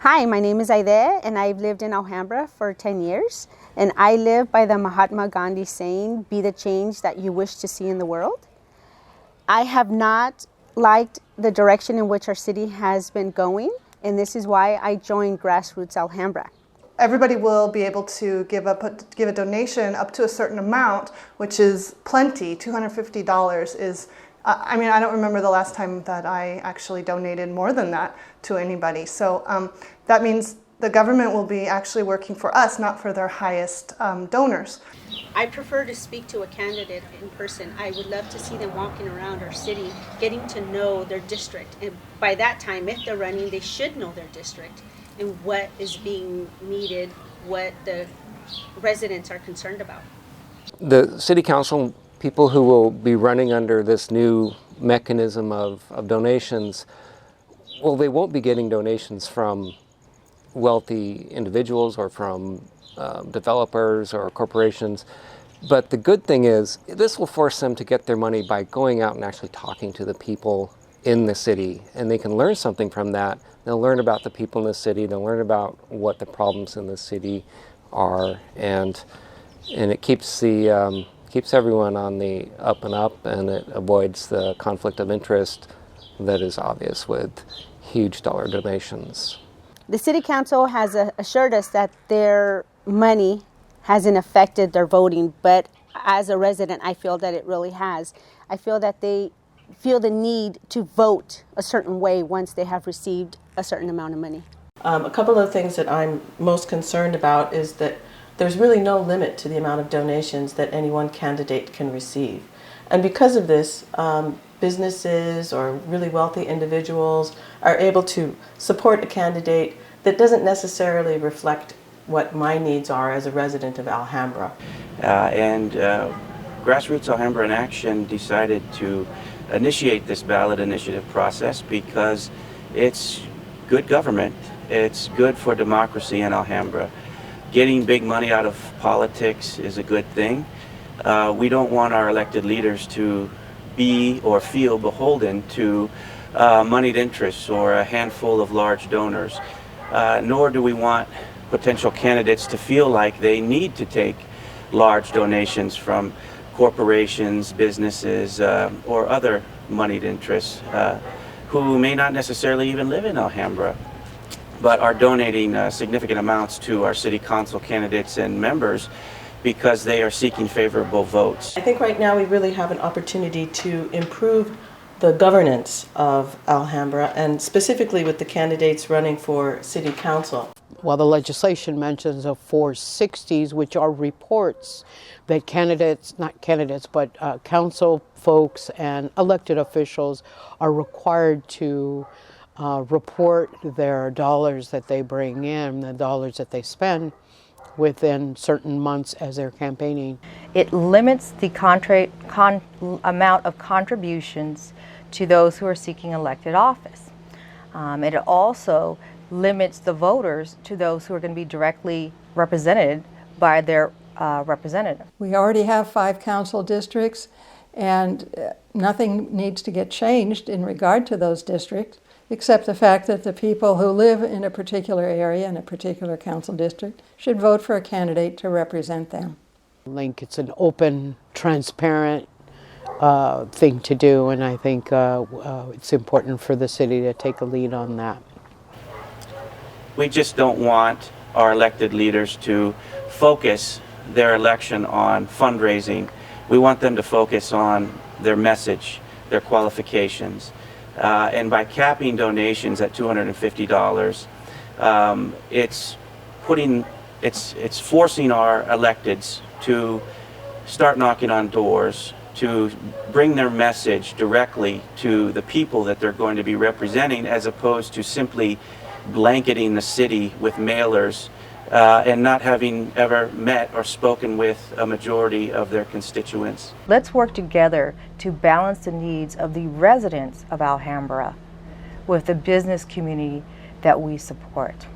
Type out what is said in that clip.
Hi, my name is Aide, and I've lived in Alhambra for 10 years. And I live by the Mahatma Gandhi saying, be the change that you wish to see in the world. I have not liked the direction in which our city has been going, and this is why I joined Grassroots Alhambra. Everybody will be able to give a donation up to a certain amount, which is plenty. $250 is, I don't remember the last time that I actually donated more than that to anybody. So that means the government will be actually working for us, not for their highest donors. I prefer to speak to a candidate in person. I would love to see them walking around our city, getting to know their district. And by that time, if they're running, they should know their district and what is being needed, what the residents are concerned about. The city council people who will be running under this new mechanism of donations, well, they won't be getting donations from wealthy individuals or from developers or corporations. But the good thing is, this will force them to get their money by going out and actually talking to the people in the city. And they can learn something from that. They'll learn about the people in the city. They'll learn about what the problems in the city are. And it keeps everyone on the up and up, and it avoids the conflict of interest that is obvious with huge dollar donations. The City Council has assured us that their money hasn't affected their voting, but as a resident, I feel that it really has. I feel that they feel the need to vote a certain way once they have received a certain amount of money. A couple of things that I'm most concerned about is that there's really no limit to the amount of donations that any one candidate can receive. And because of this, businesses or really wealthy individuals are able to support a candidate that doesn't necessarily reflect what my needs are as a resident of Alhambra. Grassroots Alhambra in Action decided to initiate this ballot initiative process because it's good government, it's good for democracy in Alhambra. Getting big money out of politics is a good thing. We don't want our elected leaders to be or feel beholden to moneyed interests or a handful of large donors, nor do we want potential candidates to feel like they need to take large donations from corporations, businesses, or other moneyed interests who may not necessarily even live in Alhambra, but are donating significant amounts to our city council candidates and members because they are seeking favorable votes. I think right now we really have an opportunity to improve the governance of Alhambra, and specifically with the candidates running for city council. Well, the legislation mentions of 460s, which are reports that council folks and elected officials are required to report their dollars that they bring in, the dollars that they spend within certain months as they're campaigning. It limits the amount of contributions to those who are seeking elected office. It also limits the voters to those who are going to be directly represented by their representative. We already have 5 council districts, and nothing needs to get changed in regard to those districts, except the fact that the people who live in a particular area in a particular council district should vote for a candidate to represent them. I think it's an open, transparent thing to do, and I think it's important for the city to take a lead on that. We just don't want our elected leaders to focus their election on fundraising. We want them to focus on their message, their qualifications. And by capping donations at $250, it's forcing our electeds to start knocking on doors, to bring their message directly to the people that they're going to be representing, as opposed to simply blanketing the city with mailers and not having ever met or spoken with a majority of their constituents. Let's work together to balance the needs of the residents of Alhambra with the business community that we support.